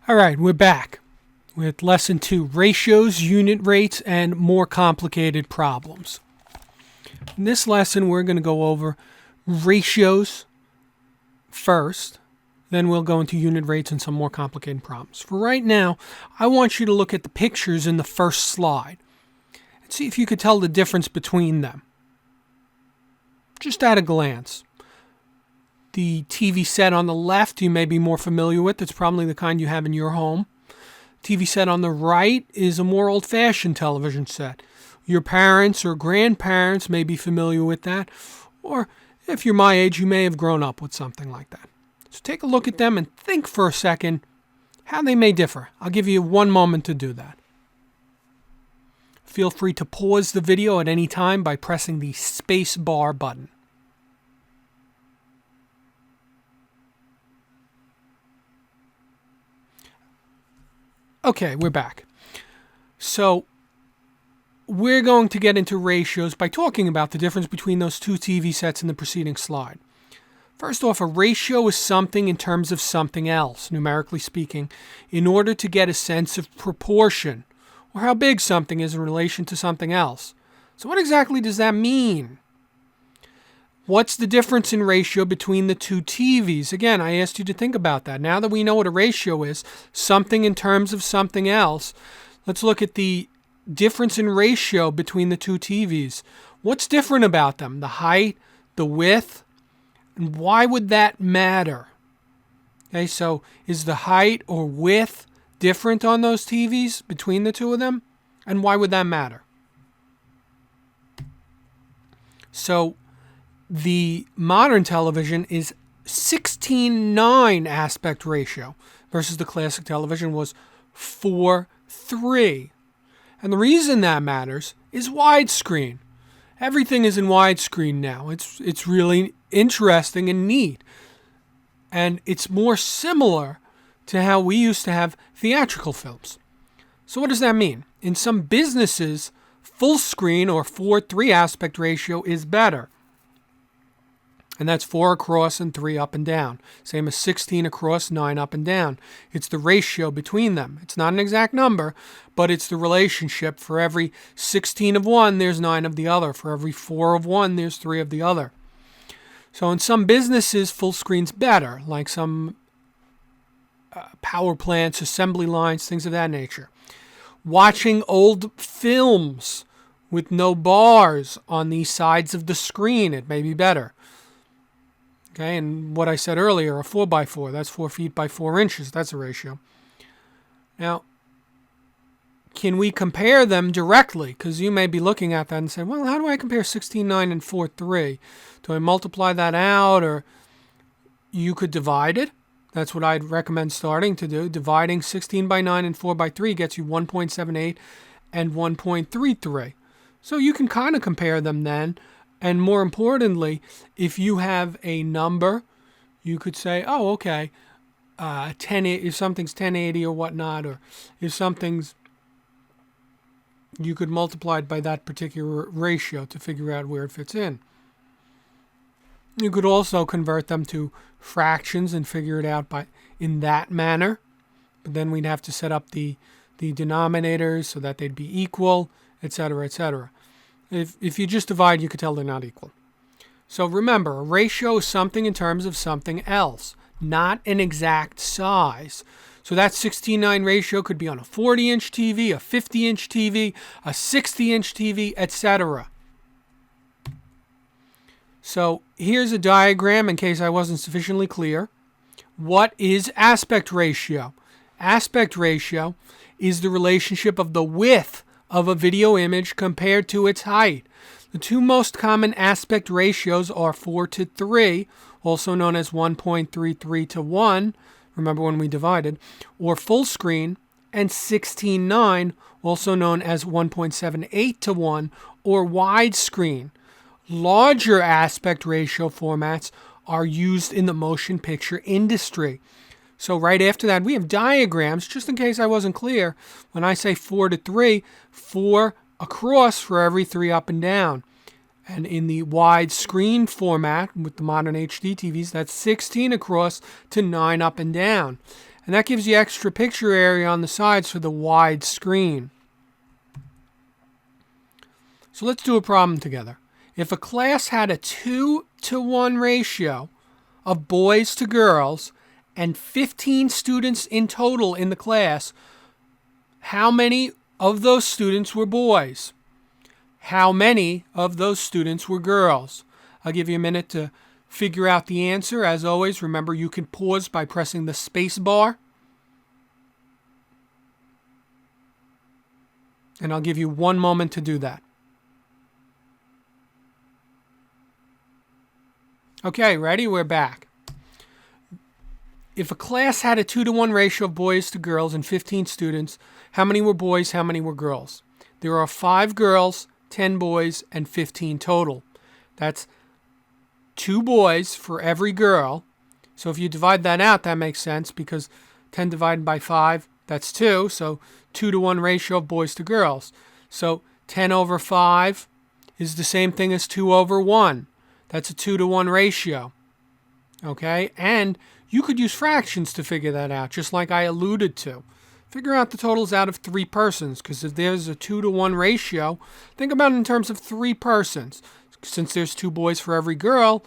All right, we're back with Lesson 2, Ratios, Unit Rates, and More Complicated Problems. In this lesson, we're going to go over ratios first, then we'll go into unit rates and some more complicated problems. For right now, I want you to look at the pictures in the first slide and see if you could tell the difference between them. Just at a glance. The TV set on the left you may be more familiar with. It's probably the kind you have in your home. TV set on the right is a more old-fashioned television set. Your parents or grandparents may be familiar with that, or if you're my age, you may have grown up with something like that. So take a look at them and think for a second how they may differ. I'll give you 1 moment to do that. Feel free to pause the video at any time by pressing the space bar button. Okay, we're back. So we're going to get into ratios by talking about the difference between those two TV sets in the preceding slide. First off, a ratio is something in terms of something else, numerically speaking, in order to get a sense of proportion, or how big something is in relation to something else. So what exactly does that mean? What's the difference in ratio between the two TVs? Again, I asked you to think about that. Now that we know what a ratio is, something in terms of something else, let's look at the difference in ratio between the two TVs. What's different about them? The height, the width, and why would that matter? Okay, so is the height or width different on those TVs between the two of them? And why would that matter? So the modern television is 16:9 aspect ratio versus the classic television was 4:3. And the reason that matters is widescreen. Everything is in widescreen now. It's really interesting and neat. And it's more similar to how we used to have theatrical films. So what does that mean? In some businesses, full screen or 4:3 aspect ratio is better. And that's 4 across and 3 up and down. Same as 16 across, 9 up and down. It's the ratio between them. It's not an exact number, but it's the relationship. For every 16 of one, there's 9 of the other. For every 4 of one, there's 3 of the other. So in some businesses, full screen's better, like some power plants, assembly lines, things of that nature. Watching old films with no bars on the sides of the screen, it may be better. Okay, and what I said earlier, a 4x4, that's 4 feet by 4 inches. That's a ratio. Now, can we compare them directly? Because you may be looking at that and say, well, how do I compare 16:9 and 4:3? Do I multiply that out? Or you could divide it. That's what I'd recommend starting to do. Dividing 16 by 9 and 4 by 3 gets you 1.78 and 1.33. So you can kind of compare them then. And more importantly, if you have a number, you could say, oh, okay, if something's 1080 or whatnot, or if something's, you could multiply it by that particular ratio to figure out where it fits in. You could also convert them to fractions and figure it out in that manner. But then we'd have to set up the denominators so that they'd be equal, etc., etc. If you just divide, you could tell they're not equal. So remember, a ratio is something in terms of something else, not an exact size. So that 16:9 ratio could be on a 40-inch TV, a 50-inch TV, a 60-inch TV, etc. So here's a diagram in case I wasn't sufficiently clear. What is aspect ratio? Aspect ratio is the relationship of the width of a video image compared to its height. The two most common aspect ratios are 4:3, also known as 1.33:1, remember when we divided, or full screen, and 16:9, also known as 1.78:1, or widescreen. Larger aspect ratio formats are used in the motion picture industry. So right after that, we have diagrams, just in case I wasn't clear. When I say 4:3, 4 across for every 3 up and down. And in the widescreen format with the modern HD TVs, that's 16 across to 9 up and down. And that gives you extra picture area on the sides for the wide screen. So let's do a problem together. If a class had a 2-to-1 ratio of boys to girls and 15 students in total in the class, how many of those students were boys? How many of those students were girls? I'll give you a minute to figure out the answer. As always, remember you can pause by pressing the space bar. And I'll give you 1 moment to do that. Okay, ready? We're back. If a class had a 2-to-1 ratio of boys to girls and 15 students, how many were boys, how many were girls? There are 5 girls, 10 boys, and 15 total. That's 2 boys for every girl. So if you divide that out, that makes sense because 10 divided by 5, that's 2. So 2-to-1 ratio of boys to girls. So 10 over 5 is the same thing as 2 over 1. That's a 2-to-1 ratio. Okay? And you could use fractions to figure that out, just like I alluded to. Figure out the totals out of 3 persons, because if there's a 2-to-1 ratio, think about it in terms of 3 persons. Since there's 2 boys for every girl,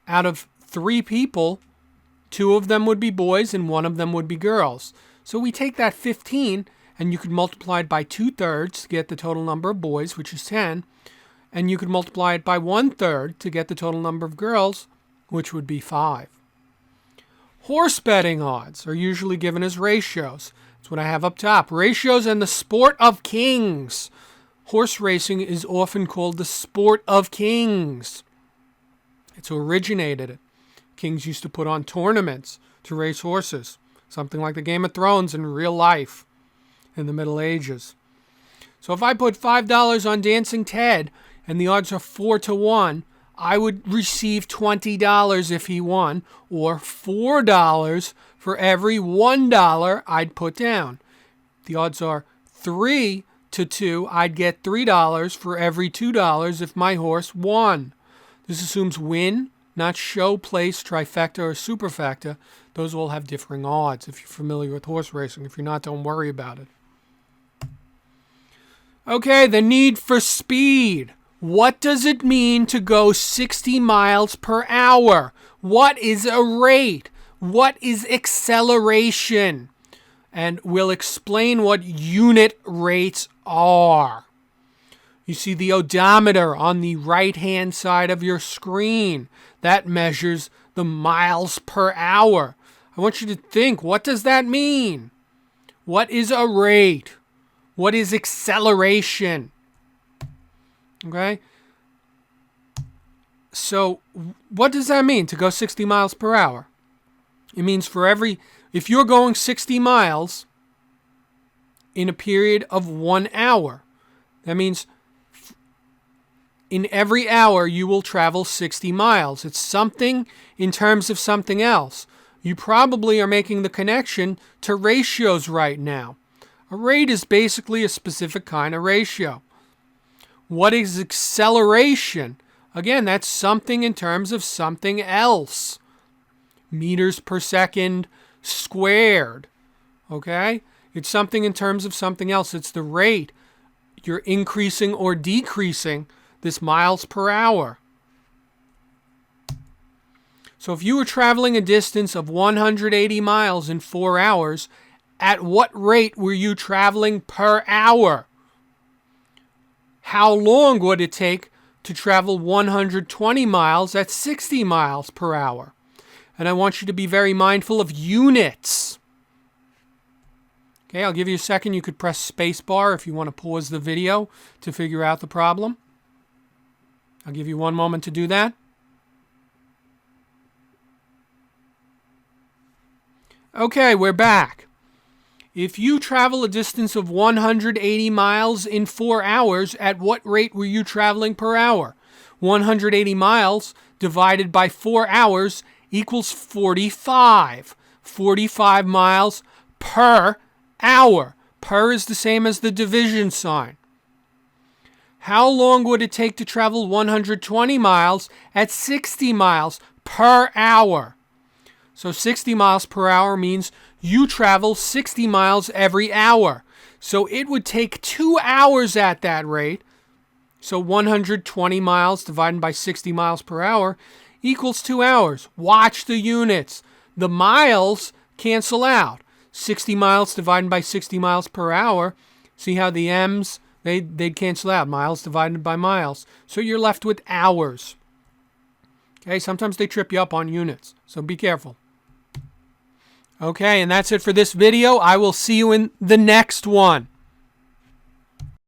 out of 3 people, 2 of them would be boys and 1 of them would be girls. So we take that 15, and you could multiply it by 2/3 to get the total number of boys, which is 10. And you could multiply it by 1/3 to get the total number of girls, which would be 5. Horse betting odds are usually given as ratios. That's what I have up top. Ratios and the sport of kings. Horse racing is often called the sport of kings. It's who originated it. Kings used to put on tournaments to race horses, something like the Game of Thrones in real life in the Middle Ages. So if I put $5 on Dancing Ted and the odds are 4-to-1, I would receive $20 if he won, or $4 for every $1 I'd put down. The odds are 3-to-2, I'd get $3 for every $2 if my horse won. This assumes win, not show, place, trifecta, or superfecta. Those all have differing odds if you're familiar with horse racing. If you're not, don't worry about it. Okay, the need for speed. What does it mean to go 60 miles per hour? What is a rate? What is acceleration? And we'll explain what unit rates are. You see the odometer on the right-hand side of your screen. That measures the miles per hour. I want you to think, what does that mean? What is a rate? What is acceleration? Okay? So, what does that mean to go 60 miles per hour? It means if you're going 60 miles in a period of 1 hour, that means in every hour you will travel 60 miles. It's something in terms of something else. You probably are making the connection to ratios right now. A rate is basically a specific kind of ratio. What is acceleration? Again, that's something in terms of something else. Meters per second squared. Okay? It's something in terms of something else. It's the rate. You're increasing or decreasing this miles per hour. So if you were traveling a distance of 180 miles in 4 hours, at what rate were you traveling per hour? How long would it take to travel 120 miles at 60 miles per hour? And I want you to be very mindful of units. Okay, I'll give you a second. You could press spacebar if you want to pause the video to figure out the problem. I'll give you 1 moment to do that. Okay, we're back. If you travel a distance of 180 miles in 4 hours, at what rate were you traveling per hour? 180 miles divided by 4 hours equals 45. 45 miles per hour. Per is the same as the division sign. How long would it take to travel 120 miles at 60 miles per hour? So 60 miles per hour means you travel 60 miles every hour. So it would take 2 hours at that rate. So 120 miles divided by 60 miles per hour equals 2 hours. Watch the units. The miles cancel out. 60 miles divided by 60 miles per hour. See how the M's, they'd cancel out. Miles divided by miles. So you're left with hours. Okay, sometimes they trip you up on units. So be careful. Okay, and that's it for this video. I will see you in the next one.